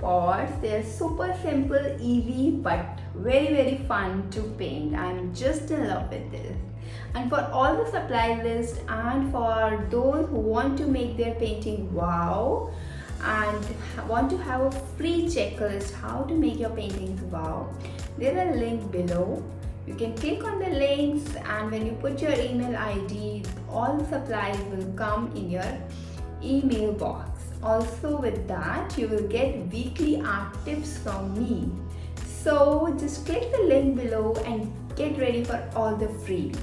pots. They are super simple, easy, but very fun to paint. I'm just in love with this. And for all the supply list and for those who want to make their painting wow and want to have a free checklist how to make your paintings wow, there are links below. You can click on the links, and when you put your email ID, all the supplies will come in your email box. Also with that, you will get weekly art tips from me. So just click the link below and get ready for all the freebies.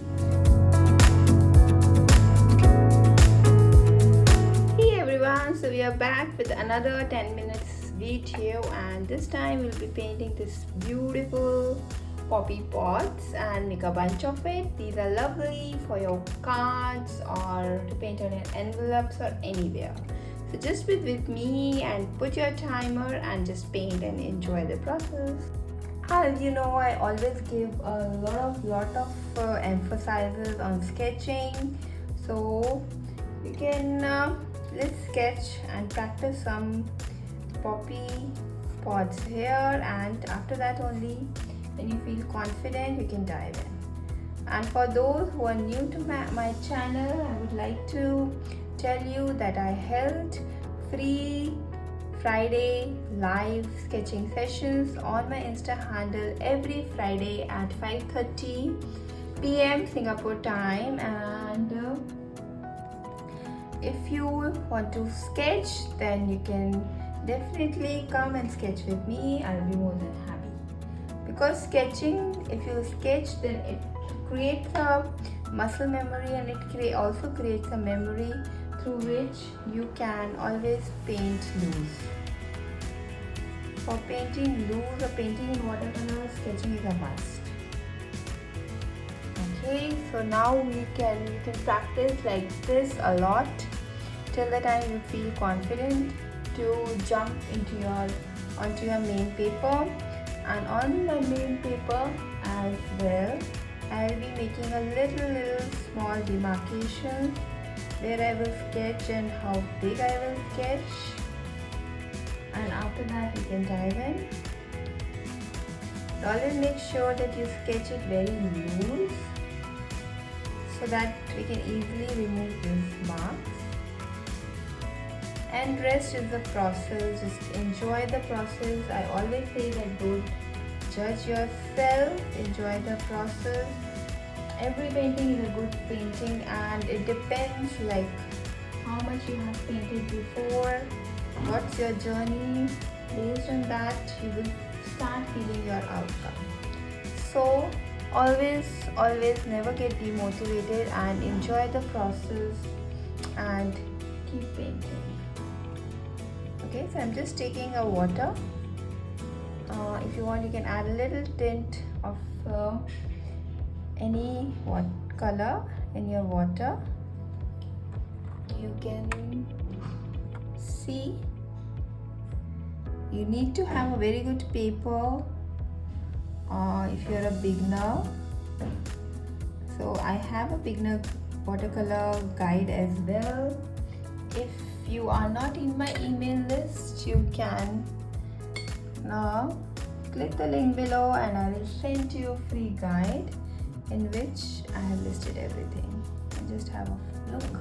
Hey everyone, so we are back with another 10 minutes video, and this time we'll be painting this beautiful poppy pots and make a bunch of it. These are lovely for your cards or to paint on your envelopes or anywhere. So just be with me and put your timer and just paint and enjoy the process. As you know, I always give a lot of emphasis on sketching. So you can let's sketch and practice some poppy pots here, and after that only, when you feel confident, you can dive in. And for those who are new to my channel, I would like to tell you that I held free Friday live sketching sessions on my Insta handle every Friday at 5:30 p.m. Singapore time. And if you want to sketch, then you can definitely come and sketch with me. I'll be more than happy. Because sketching, if you sketch, then it creates a muscle memory, and it also creates a memory through which you can always paint loose. For painting loose or painting in watercolor, sketching is a must. Okay, so now you can practice like this a lot till the time you feel confident to jump onto your main paper. And on my main paper as well, I will be making a little small demarcation where I will sketch and how big I will sketch. And after that, you can dive in. Always make sure that you sketch it very loose so that we can easily remove these marks. And rest is the process. Just enjoy the process. I always say that don't judge yourself, enjoy the process. Every painting is a good painting, and it depends like how much you have painted before, what's your journey. Based on that, you will start feeling your outcome. So always never get demotivated and enjoy the process and keep painting. Okay, so I'm just taking a water. If you want, you can add a little tint of any color in your water. You can see you need to have a very good paper if you're a beginner. So I have a beginner watercolor guide as well. If you are not in my email list, you can now click the link below and I will send you a free guide in which I have listed everything. And just have a look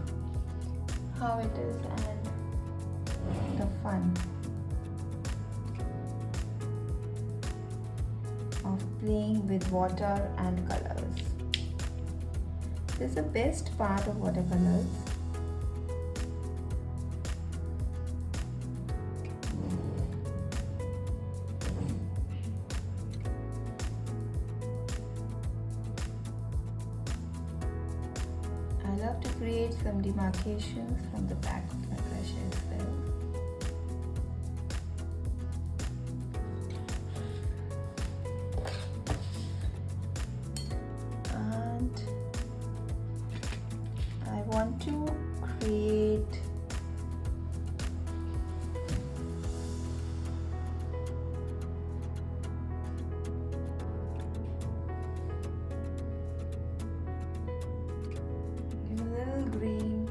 how it is and the fun of playing with water and colors. This is the best part of watercolors. I love to create some demarcations from the back of my brush as well. And I want to create green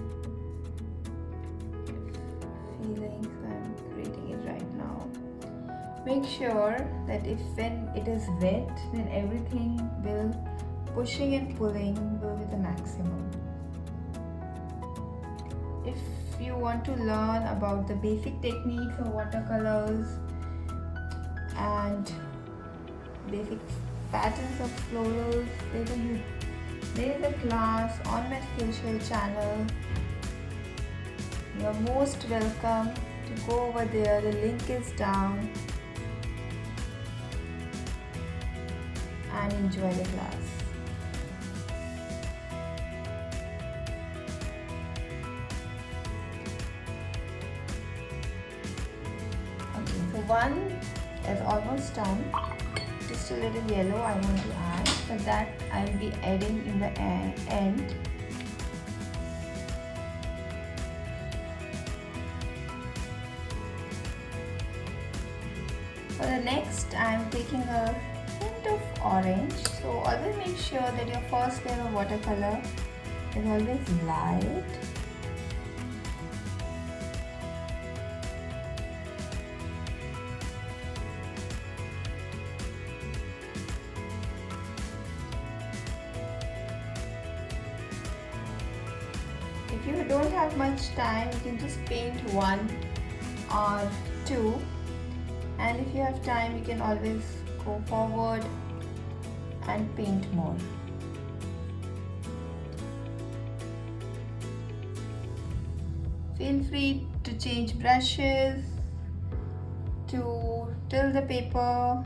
feelings. I'm creating it right now. Make sure that if when it is wet, then everything will pushing and pulling will be the maximum. If you want to learn about the basic techniques of watercolors and basic patterns of florals, there is a class on my Skillshare channel. You are most welcome to go over there. The link is down, and enjoy the class. Okay, so one is almost done. Just a little yellow I want to add, but that I'll be adding in the end. For the next, I'm taking a hint of orange. So always make sure that your first layer of watercolor is always light. If you don't have much time, you can just paint one or two, and if you have time, you can always go forward and paint more. Feel free to change brushes, to tilt the paper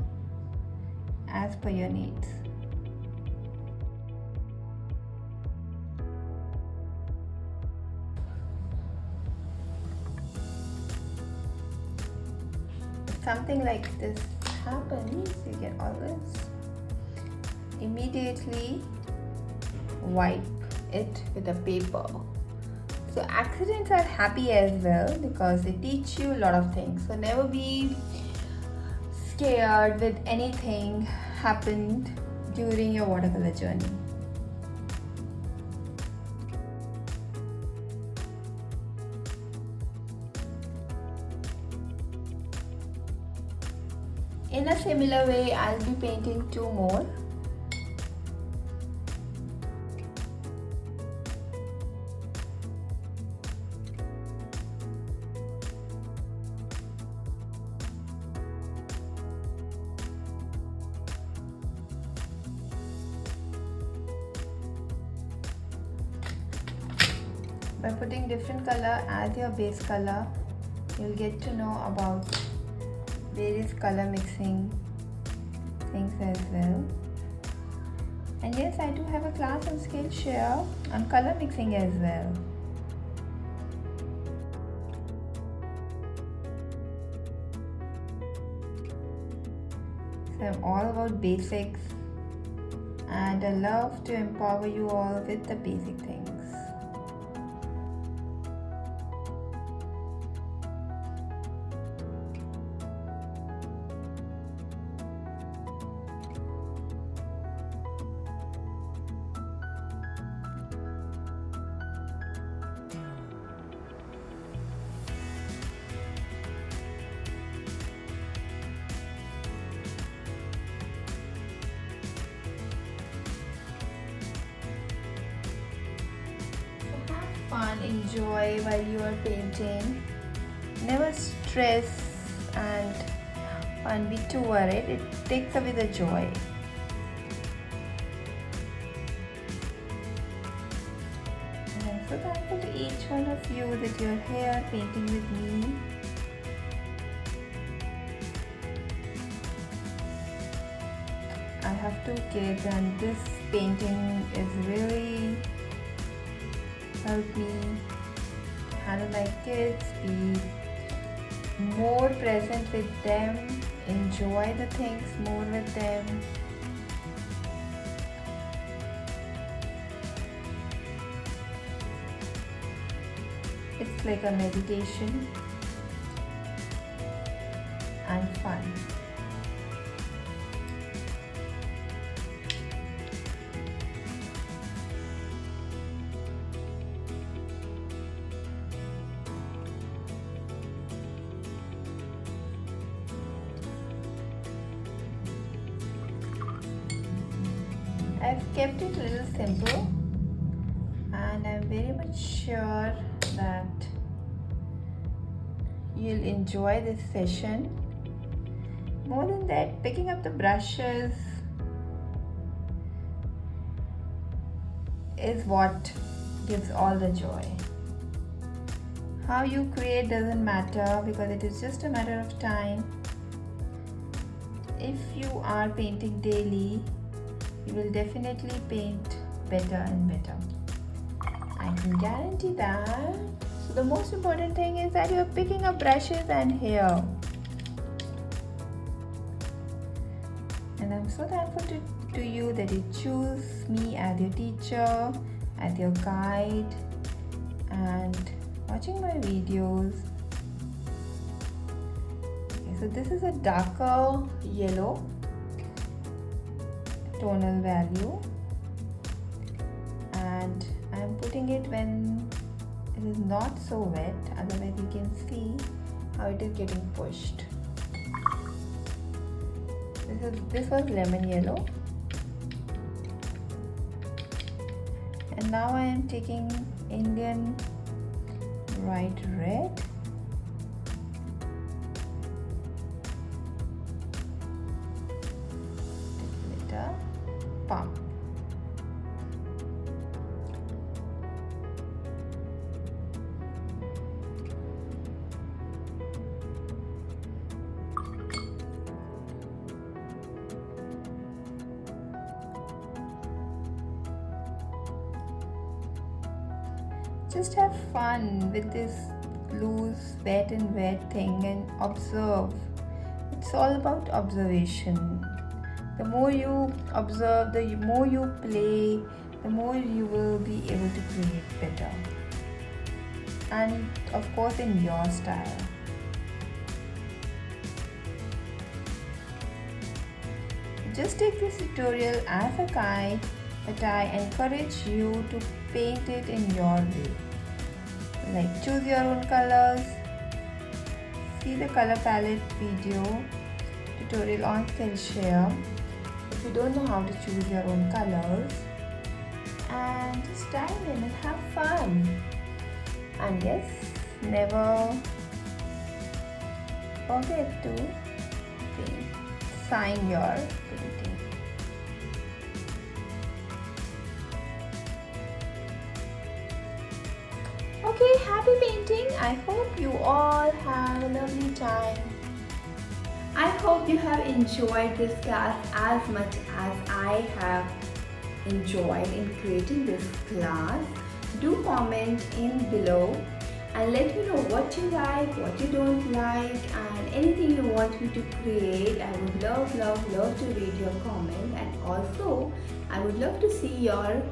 as per your needs. Something like this happens, you can always immediately wipe it with a paper. So accidents are happy as well because they teach you a lot of things. So never be scared with anything happened during your watercolor journey. In a similar way, I'll be painting two more. By putting different color as your base color, you'll get to know about various color mixing things as well. And yes, I do have a class on Skillshare on color mixing as well. So I'm all about basics, and I love to empower you all with the basic things. Fun, enjoy while you are painting. Never stress and be too worried. It takes away the joy. And I'm so thankful to each one of you that you're here painting with me. I have 2 kids, and this painting is really help me handle my kids, be more present with them, enjoy the things more with them. It's like a meditation and fun. I've kept it a little simple, and I'm very much sure that you'll enjoy this session. More than that, picking up the brushes is what gives all the joy. How you create doesn't matter, because it is just a matter of time. If you are painting daily, you will definitely paint better and better. I can guarantee that. So the most important thing is that you are picking up brushes and hair. And I'm so thankful to you that you choose me as your teacher, as your guide, and watching my videos. Okay, so this is a darker yellow tonal value, and I'm putting it when it is not so wet, otherwise you can see how it is getting pushed. This was lemon yellow, and now I am taking Indian bright red, glitter pump. Just have fun with this loose wet and wet thing and observe. It's all about observation. The more you observe, the more you play, the more you will be able to create better. And of course in your style. Just take this tutorial as a guide, but I encourage you to paint it in your way. Like, choose your own colors, see the color palette video tutorial on Skillshare if you don't know how to choose your own colors, and just dive in and have fun. And yes, never forget to sign your painting. Okay, happy painting. I hope you all have a lovely time. I hope you have enjoyed this class as much as I have enjoyed in creating this class. Do comment in below and let me know what you like, what you don't like, and anything you want me to create. I would love to read your comment, and also I would love to see your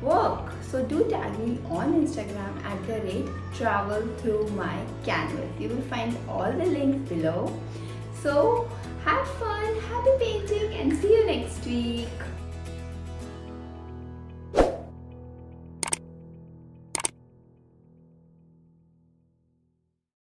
work. So do tag me on Instagram @travel through my canvas. You will find all the links below. So have fun, happy painting, and see you next week.